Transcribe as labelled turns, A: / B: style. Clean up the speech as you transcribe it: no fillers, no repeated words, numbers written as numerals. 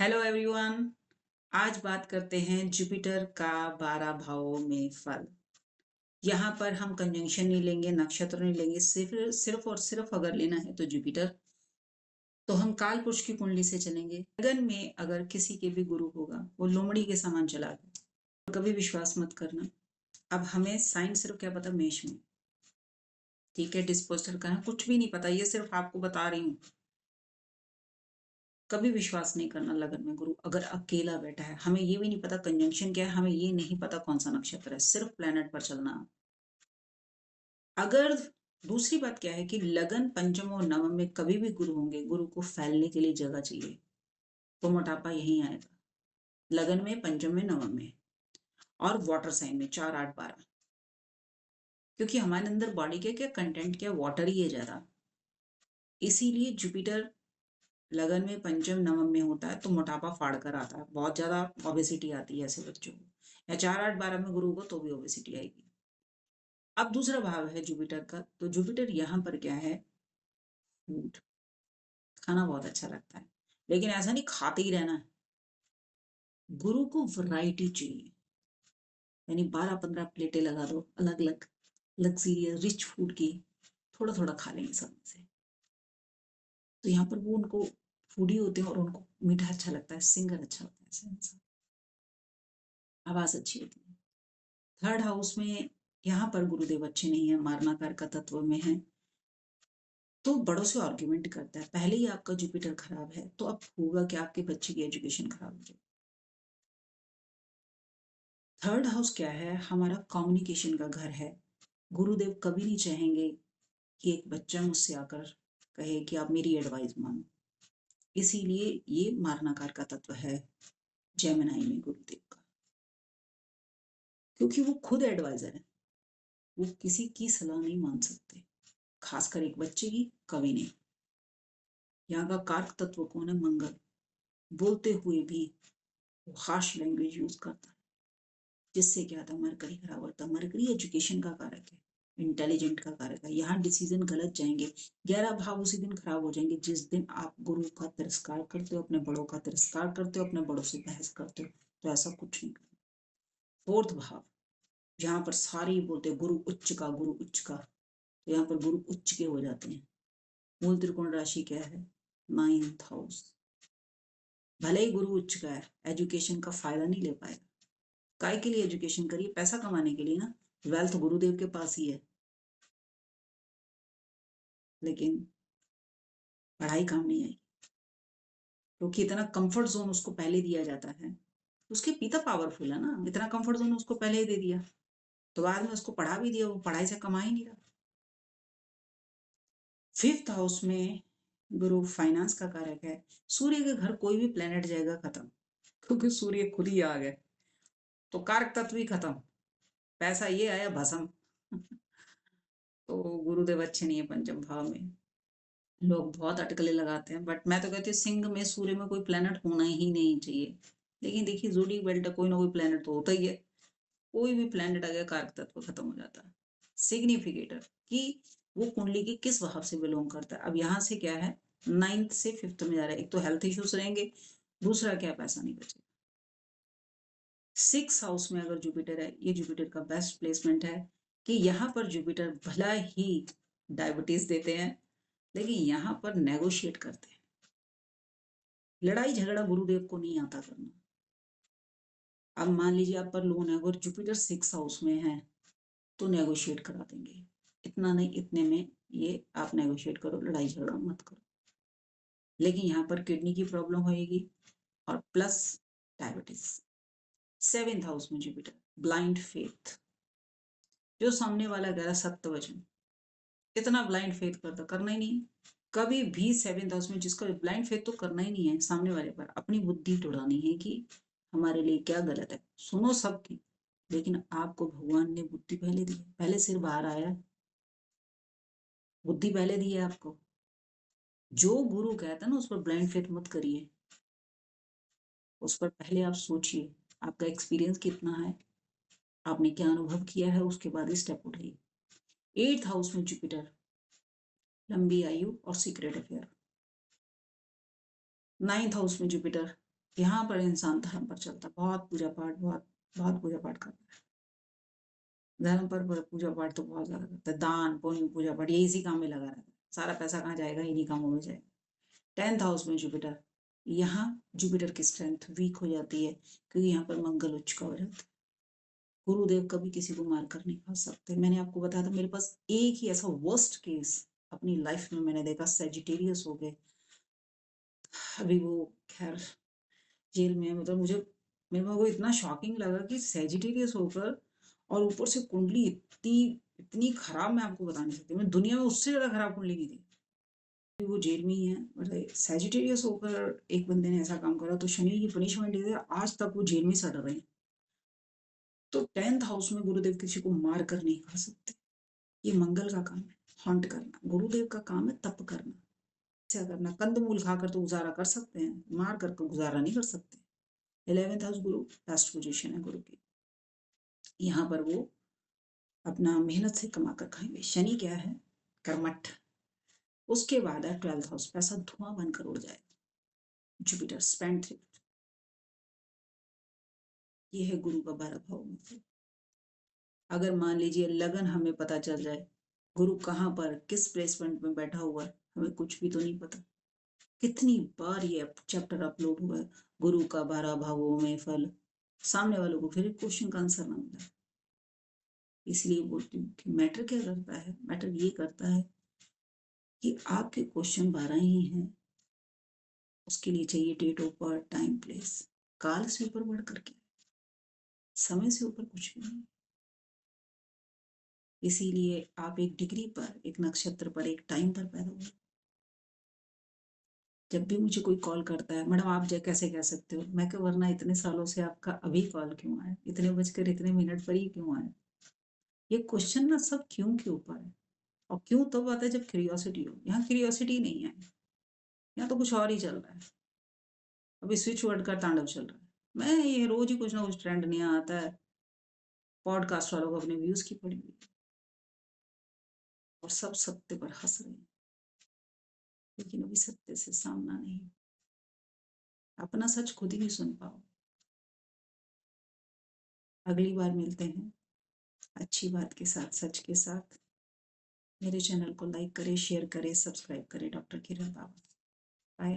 A: Hello everyone. आज बात करते हैं जुपिटर का 12 भावों में फल। यहाँ पर हम कंजंक्शन नहीं लेंगे, नक्षत्र नहीं लेंगे, सिर्फ सिर्फ और सिर्फ अगर लेना है तो जुपिटर। तो हम काल पुरुष की कुंडली से चलेंगे। लगन में अगर किसी के भी गुरु होगा वो लोमड़ी के समान चला गया, कभी विश्वास मत करना। अब हमें साइन सिर्फ क्या पता, मेष में। ठीक है, डिस्पोजल का है, कुछ भी नहीं पता, ये सिर्फ आपको बता रही हूँ। कभी विश्वास नहीं करना लगन में गुरु अगर अकेला बैठा है। हमें ये भी नहीं पता कंजंक्शन क्या है, हमें ये नहीं पता कौन सा नक्षत्र है, सिर्फ प्लेनेट पर चलना। अगर दूसरी बात क्या है कि लगन पंचम और नवम में कभी भी गुरु होंगे, गुरु को फैलने के लिए जगह चाहिए, तो मोटापा यहीं आएगा। लगन में, पंचम में, नवम में और वाटर साइन में 4 8 12, क्योंकि हमारे अंदर बॉडी के क्या कंटेंट, क्या वाटर ही है ज्यादा। इसीलिए जुपिटर लगन में, पंचम नवम में होता है तो मोटापा फाड़ कर आता है, बहुत ज्यादा ओबेसिटी आती है ऐसे बच्चों को। या 4 8 12 में गुरु को तो भी ओबेसिटी आएगी। अब दूसरा भाव है जुपिटर का, तो जुपिटर यहाँ पर क्या है, फूड। खाना बहुत अच्छा लगता है, लेकिन ऐसा नहीं खाते ही रहना है। गुरु को वैरायटी चाहिए, यानी 12 15 प्लेटें लगा दो अलग अलग लग्जीरियस रिच फूड की, थोड़ा थोड़ा खा लेंगे सब में से। तो यहाँ पर वो उनको फूडी होते हैं और उनको मीठा अच्छा लगता है, सिंगर अच्छा होता है ऐसे इंसान, आवाज अच्छी होती है। थर्ड हाउस में यहाँ पर गुरुदेव अच्छे नहीं है, मारनाकार का तत्व में है, तो बड़ों से आर्ग्यूमेंट करता है। पहले ही आपका जुपिटर खराब है तो अब होगा कि आपके बच्चे की एजुकेशन खराब हो जाएगी। थर्ड हाउस क्या है, हमारा कम्युनिकेशन का घर है। गुरुदेव कभी नहीं चाहेंगे कि एक बच्चा मुझसे आकर कहे कि आप मेरी एडवाइस मानो। इसीलिए ये मारनाकार का तत्व है जेमिनाई में गुरुदेव का, क्योंकि वो खुद एडवाइजर है, वो किसी की सलाह नहीं मान सकते, खासकर एक बच्चे की कभी नहीं। यहाँ का कारक तत्व कौन है, मंगल। बोलते हुए भी वो हार्श लैंग्वेज यूज करता है, जिससे क्या था, मरकरी खराब होता है। मरकरी एजुकेशन का कारक है, इंटेलिजेंट का कारक है। यहाँ डिसीजन गलत जाएंगे। 11 भाव उसी दिन खराब हो जाएंगे जिस दिन आप गुरु का तिरस्कार करते हो, अपने बड़ों का तिरस्कार करते हो, अपने बड़ों से बहस करते हो। तो ऐसा कुछ नहीं करना। फोर्थ भाव, जहां पर सारे ही बोलते हैं गुरु उच्च का, गुरु उच्च का, तो यहाँ पर गुरु उच्च के हो जाते हैं। मूल त्रिकोण राशि क्या है, 9th हाउस। भले ही गुरु उच्च का है, एजुकेशन का फायदा नहीं ले पाएगा। काय के लिए एजुकेशन करिए, पैसा कमाने के लिए ना। वेल्थ गुरुदेव के पास ही है, लेकिन पढ़ाई काम नहीं आई, क्योंकि इतना कंफर्ट जोन उसको पहले दिया जाता है। उसके पिता पावरफुल है ना, इतना कंफर्ट जोन उसको पहले ही दे दिया, तो बाद में उसको पढ़ा भी दिया, वो पढ़ाई से कमा ही नहीं रहा। फिफ्थ हाउस में गुरु फाइनेंस का कारक है। सूर्य के घर कोई भी प्लेनेट जाएगा खत्म, क्योंकि सूर्य खुद ही आ गए, तो कारक तत्व ही खत्म। पैसा ये आया भसम। तो गुरुदेव अच्छे नहीं है पंचम भाव में। लोग बहुत अटकलें लगाते हैं, बट मैं तो कहती हूँ सिंह में सूर्य में कोई प्लेनेट होना ही नहीं चाहिए। लेकिन देखिए जोड़ी बेल्ट, कोई ना कोई प्लेनेट तो होता ही है। कोई भी प्लेनेट आ गया, कारक तत्व खत्म हो जाता है। सिग्निफिकेटर कि वो कुंडली के किस भाव से बिलोंग करता है। अब यहाँ से क्या है, 9th से 5th में जा रहा है। एक तो हेल्थ इश्यूज रहेंगे, दूसरा क्या, पैसा नहीं बचेगा। 6th हाउस में अगर जुपिटर है, ये जुपिटर का बेस्ट प्लेसमेंट है कि यहाँ पर जुपिटर भला ही डायबिटीज देते हैं, लेकिन यहाँ पर नेगोशिएट करते हैं। लड़ाई झगड़ा गुरुदेव को नहीं आता करना। अब मान लीजिए आप पर लोन है, अगर जुपिटर 6th हाउस में है तो नेगोशिएट करा देंगे। इतना नहीं, इतने में ये आप नेगोशिएट करो, लड़ाई झगड़ा मत करो। लेकिन यहाँ पर किडनी की प्रॉब्लम होएगी और प्लस डायबिटीज। 7th हाउस में जुपिटर, ब्लाइंड फेथ। जो सामने वाला कह रहा सत्य वचन, इतना ब्लाइंड फेथ करता, करना ही नहीं। कभी भी 7th हाउस में जिसका ब्लाइंड फेथ तो करना ही नहीं है, सामने वाले पर अपनी बुद्धि उड़ानी है कि हमारे लिए क्या गलत है। सुनो सबकी, लेकिन आपको भगवान ने बुद्धि पहले दी है, पहले सिर बाहर आया, बुद्धि पहले दी है आपको। जो गुरु कहता है ना, उस पर ब्लाइंड फेथ मत करिए, उस पर पहले आप सोचिए आपका एक्सपीरियंस कितना है, आपने क्या अनुभव किया है, उसके बाद ही स्टेप उठाइए। 8th हाउस में जुपिटर, लंबी आयु और सीक्रेट अफेयर। 9th हाउस में जुपिटर, यहाँ पर इंसान धर्म पर चलता है, बहुत पूजा पाठ, बहुत बहुत पूजा पाठ करता है। धर्म पर पूजा पाठ तो बहुत ज्यादा करता है, दान पुण्य पूजा पाठ ये इसी काम में लगा रहता है। सारा पैसा कहाँ जाएगा, इन्हीं कामों में जाएगा। 10th हाउस में जुपिटर, यहाँ जुपिटर की स्ट्रेंथ वीक हो जाती है क्योंकि यहाँ पर मंगल उच्च का हो जाता है। गुरुदेव कभी किसी को मार कर नहीं खा सकते। मैंने आपको बताया था मेरे पास एक ही ऐसा वर्स्ट केस अपनी लाइफ में मैंने देखा, सेजिटेरियस हो गए। अभी वो खैर जेल में है। मतलब मुझे मेरे को वो इतना शॉकिंग लगा कि सेजिटेरियस होकर और ऊपर से कुंडली इतनी इतनी खराब, मैं आपको बता नहीं सकती। मैं दुनिया में उससे ज्यादा खराब कुंडली नहीं थी। वो जेल में ही है। मतलब सेजिटेरियस होकर एक बंदे ने ऐसा काम करा तो शनि की पनिशमेंट दे दिया, आज तक वो जेल में सड़ रहे हैं। तो 10th हाउस में गुरुदेव किसी को मार कर नहीं खा सकते। ये मंगल का काम है, हॉन्ट करना। गुरुदेव का काम है तप करना, क्या करना। कंदमूल खाकर तो गुजारा कर सकते हैं, मार कर गुजारा नहीं कर सकते। 11th हाउस गुरु, लास्ट पोजीशन है गुरु की। यहाँ पर वो अपना मेहनत से कमा कर खाएंगे। शनि क्या है, कर्मठ। उसके बाद है 12th हाउस, पैसा धुआं बनकर उड़ जाएगा। जुपिटर स्पेंड थ्रिफ्ट, ये है गुरु का 12 भाव में। अगर मान लीजिए लगन हमें पता चल जाए, गुरु कहाँ पर किस प्लेसमेंट में बैठा हुआ है, हमें कुछ भी तो नहीं पता। कितनी बार ये चैप्टर अपलोड हुआ है, गुरु का 12 भावों में फल। सामने वालों को फिर क्वेश्चन का आंसर ना मिला। इसलिए बोलती हूँ कि मैटर क्या करता है, मैटर ये करता है कि आपके क्वेश्चन 12 ही हैं। उसके लिए चाहिए date of birth, time, place. काल से ऊपर बढ़ करके, समय से ऊपर कुछ भी नहीं। इसीलिए आप एक डिग्री पर, एक नक्षत्र पर, एक टाइम पर पैदा हुए। जब भी मुझे कोई कॉल करता है, मैडम आप कैसे कह सकते हो, मैं क्या, वरना इतने सालों से आपका अभी कॉल क्यों आया, इतने बजकर इतने मिनट पर ही क्यों आया। ये क्वेश्चन ना सब क्यों के ऊपर है। और क्यों तब आता है जब क्यूरियोसिटी हो। यहाँ क्यूरियोसिटी नहीं है, यहाँ तो कुछ और ही चल रहा है। अभी स्विच वर्ड का तांडव चल रहा है। मैं ये रोज ही कुछ ना कुछ ट्रेंड नया आता है। पॉडकास्ट वालों को अपने व्यूज की पड़ी हुई है और सब सत्य पर हंस रहे हैं, लेकिन अभी सत्य से सामना नहीं। अपना सच खुद ही नहीं सुन पाओ। अगली बार मिलते हैं अच्छी बात के साथ, सच के साथ। मेरे चैनल को लाइक करें, शेयर करें, सब्सक्राइब करें। डॉक्टर किरण बाबा। बाय।